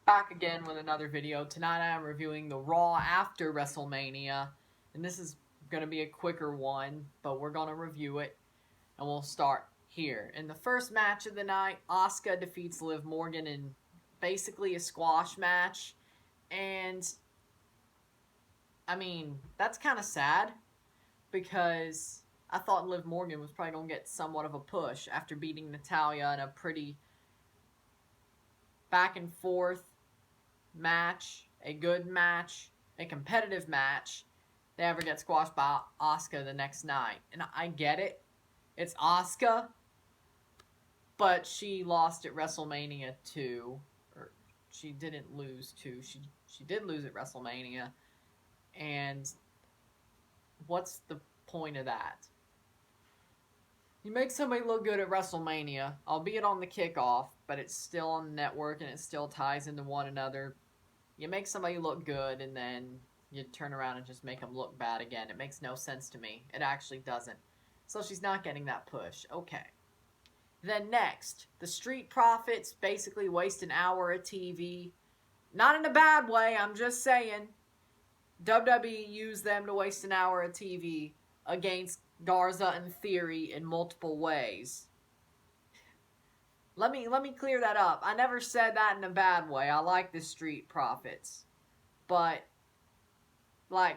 Back again with another video. Tonight I am reviewing the Raw after WrestleMania, and this is going to be a quicker one, but we're going to review it, and we'll start here. In the first match of the night, Asuka defeats Liv Morgan in basically a squash match, and I mean, that's kind of sad, because I thought Liv Morgan was probably going to get somewhat of a push after beating Natalya in a pretty back and forth match, a good match, a competitive match. They ever get squashed by Asuka the next night. And I get it. It's Asuka. But she lost at WrestleMania 2. Or she didn't lose 2. She did lose at WrestleMania. And what's the point of that? You make somebody look good at WrestleMania, albeit on the kickoff, but it's still on the network and it still ties into one another. You make somebody look good and then you turn around and just make them look bad again. It makes no sense to me. It actually doesn't. So she's not getting that push. Okay. Then next, the Street Profits basically waste an hour of TV. Not in a bad way, I'm just saying. WWE used them to waste an hour of TV against Garza and Theory in multiple ways. Let me clear that up. I never said that in a bad way. I like the Street Profits. But, like,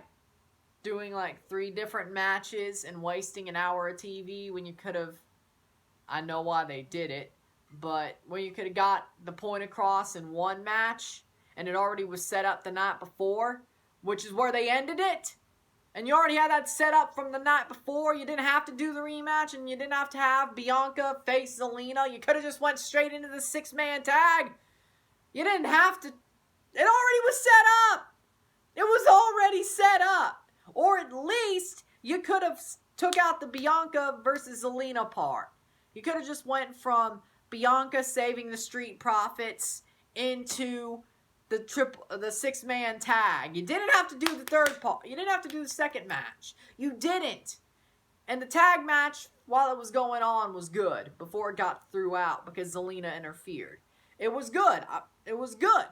doing like 3 different matches and wasting an hour of TV when you could have, I know why they did it, but when you could have got the point across in one match and it already was set up the night before, which is where they ended it. And you already had that set up from the night before. You didn't have to do the rematch, and you didn't have to have Bianca face Zelina. You could have just went straight into the 6-man tag. You didn't have to. It already was set up. It was already set up. Or at least you could have took out the Bianca versus Zelina part. You could have just went from Bianca saving the Street Profits into the 6-man tag. You didn't have to do the third part. You didn't have to do the second match. You didn't. And the tag match, while it was going on, was good before it got threw out because Zelina interfered. It was good. It was good.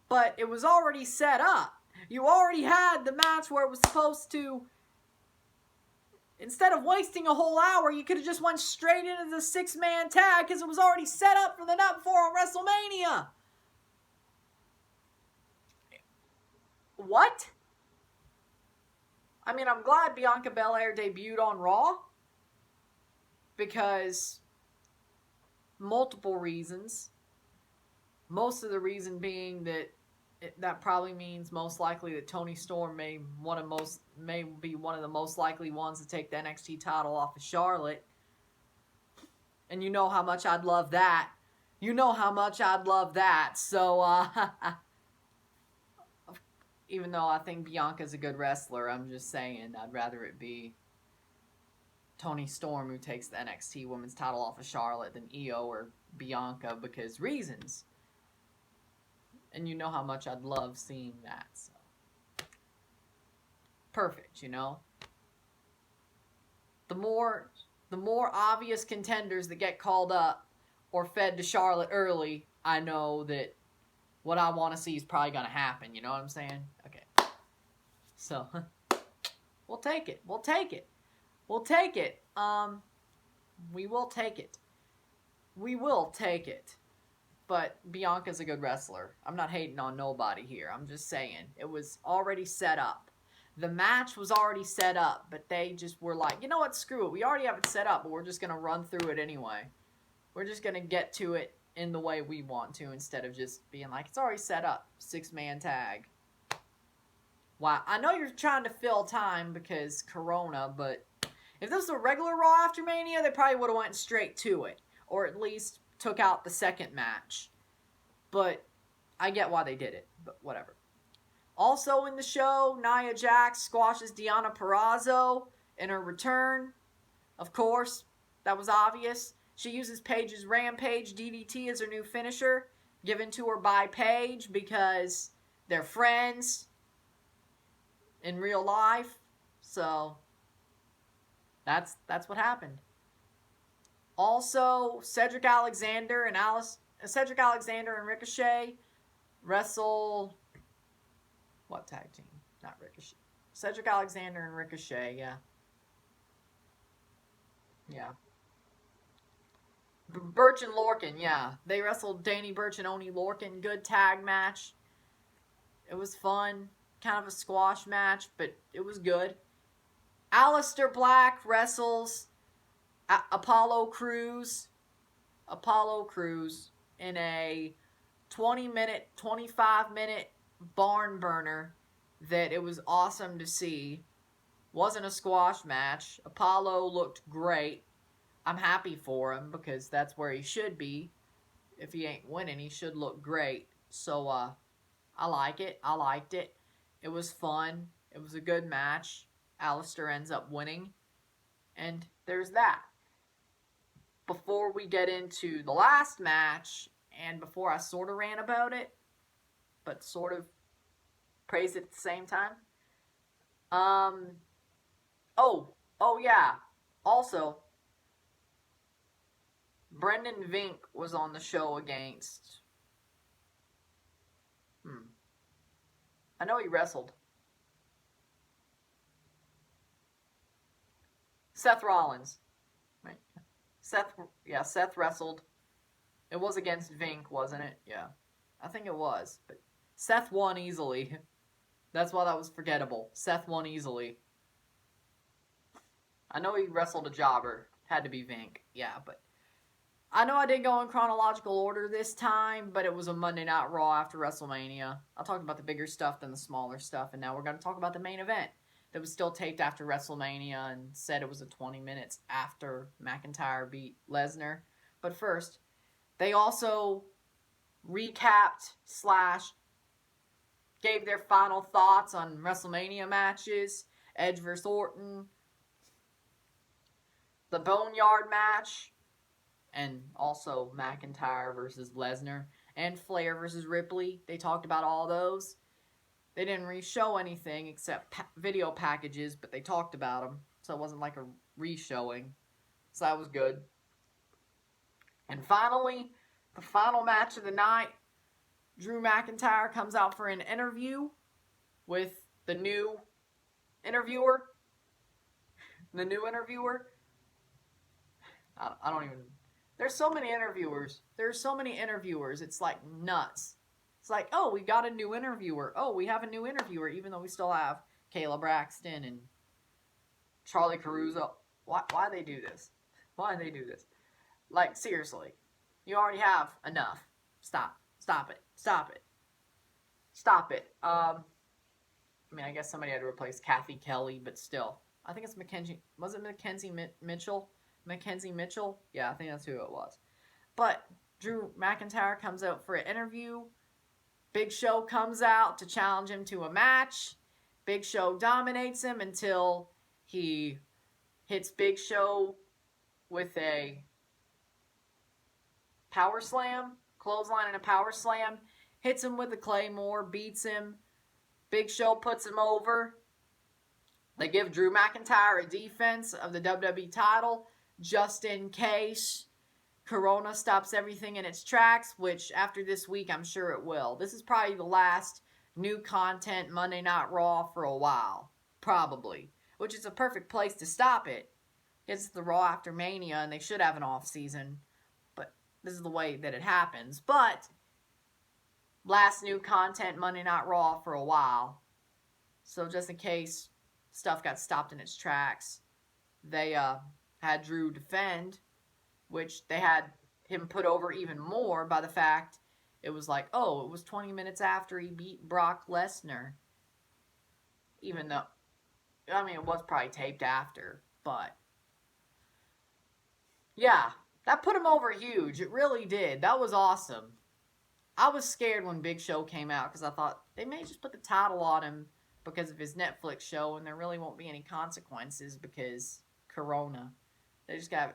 But it was already set up. You already had the match where it was supposed to. Instead of wasting a whole hour, you could have just went straight into the 6-man tag because it was already set up from the night before on WrestleMania. What? I mean, I'm glad Bianca Belair debuted on Raw. Because multiple reasons. Most of the reason being that that probably means most likely that Toni Storm may be one of the most likely ones to take the NXT title off of Charlotte. And you know how much I'd love that. You know how much I'd love that. So, even though I think Bianca's a good wrestler, I'm just saying I'd rather it be Toni Storm who takes the NXT Women's title off of Charlotte than Io or Bianca because reasons. And you know how much I'd love seeing that. So perfect, you know. The more obvious contenders that get called up or fed to Charlotte early, I know that what I want to see is probably going to happen. You know what I'm saying? Okay. So, we'll take it. We'll take it. We'll take it. We will take it. We will take it. But Bianca's a good wrestler. I'm not hating on nobody here. I'm just saying. It was already set up. The match was already set up. But they just were like, you know what? Screw it. We already have it set up. But we're just going to run through it anyway. We're just going to get to it in the way we want to instead of just being like, it's already set up. 6-man tag. Wow. I know you're trying to fill time because Corona, but if this was a regular Raw after Mania, they probably would have went straight to it. Or at least took out the second match. But I get why they did it. But whatever. Also in the show, Nia Jax squashes Deonna Purrazzo in her return. Of course, that was obvious. She uses Paige's Rampage DDT as her new finisher, given to her by Paige because they're friends in real life. So that's what happened. Also, Cedric Alexander and Ricochet Wrestle. What tag team? Not Ricochet. Cedric Alexander and Ricochet, yeah. Yeah. Birch and Lorcan, yeah. They wrestled Danny Birch and Oney Lorcan. Good tag match. It was fun. Kind of a squash match, but it was good. Aleister Black wrestles Apollo Crews. Apollo Crews in a 20-minute, 25-minute barn burner that it was awesome to see. Wasn't a squash match. Apollo looked great. I'm happy for him because that's where he should be. If he ain't winning, he should look great. So, I like it. I liked it. It was fun. It was a good match. Aleister ends up winning. And there's that. Before we get into the last match, and before I sort of ran about it, but sort of praised it at the same time. Oh yeah. Also, Brendan Vink was on the show against. I know he wrestled. Seth Rollins. Right. Seth wrestled. It was against Vink, wasn't it? Yeah. I think it was. But Seth won easily. That's why that was forgettable. Seth won easily. I know he wrestled a jobber. Had to be Vink. Yeah, but I know I didn't go in chronological order this time, but it was a Monday Night Raw after WrestleMania. I talked about the bigger stuff than the smaller stuff, and now we're going to talk about the main event that was still taped after WrestleMania and said it was a 20 minutes after McIntyre beat Lesnar. But first, they also recapped / gave their final thoughts on WrestleMania matches, Edge vs. Orton, the Boneyard match, and also McIntyre versus Lesnar, and Flair versus Ripley. They talked about all those. They didn't re-show anything except video packages, but they talked about them, so it wasn't like a re-showing. So that was good. And finally, the final match of the night, Drew McIntyre comes out for an interview with the new interviewer. The new interviewer. I don't even... There's so many interviewers. It's like nuts. It's like, oh, we got a new interviewer. Oh, we have a new interviewer, even though we still have Kayla Braxton and Charlie Caruso. Why they do this? Why they do this? Like, seriously. You already have enough. Stop it. I mean, I guess somebody had to replace Kathy Kelly, but still. I think it's Mackenzie. Was it Mackenzie Mitchell? Mackenzie Mitchell? Yeah, I think that's who it was. But Drew McIntyre comes out for an interview. Big Show comes out to challenge him to a match. Big Show dominates him until he hits Big Show with a power slam, clothesline and a power slam. Hits him with a claymore, beats him. Big Show puts him over. They give Drew McIntyre a defense of the WWE title just in case Corona stops everything in its tracks, which after this week I'm sure it will. This is probably the last new content Monday Night Raw for a while. Probably. Which is a perfect place to stop it. It's the Raw after Mania and they should have an off season. But this is the way that it happens. But last new content Monday Night Raw for a while. So just in case stuff got stopped in its tracks, they had Drew defend, which they had him put over even more by the fact it was like, oh, it was 20 minutes after he beat Brock Lesnar. Even though, I mean, it was probably taped after, but yeah, that put him over huge. It really did. That was awesome. I was scared when Big Show came out because I thought they may just put the title on him because of his Netflix show and there really won't be any consequences because Corona. They just have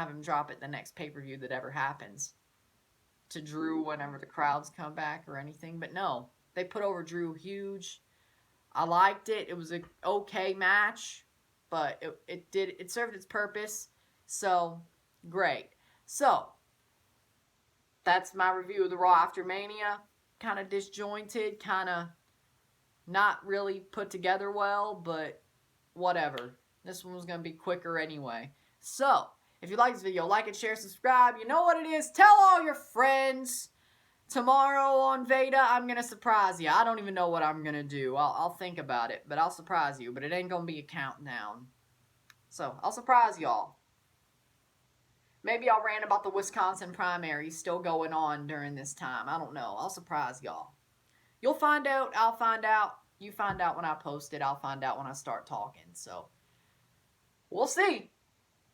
him drop it the next pay-per-view that ever happens to Drew whenever the crowds come back or anything. But no, they put over Drew huge. I liked it. It was an okay match, but it served its purpose. So, great. So, that's my review of the Raw after Mania. kind of disjointed, kind of not really put together well, but whatever. This one was going to be quicker anyway. So, if you like this video, like it, share, subscribe. You know what it is. Tell all your friends. Tomorrow on VEDA, I'm going to surprise you. I don't even know what I'm going to do. I'll think about it, but I'll surprise you. But it ain't going to be a countdown. So, I'll surprise y'all. Maybe I'll rant about the Wisconsin primary still going on during this time. I don't know. I'll surprise y'all. You'll find out. I'll find out. You find out when I post it. I'll find out when I start talking. So, we'll see.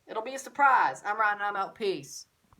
It'll be a surprise. I'm Ryan and I'm out. Peace.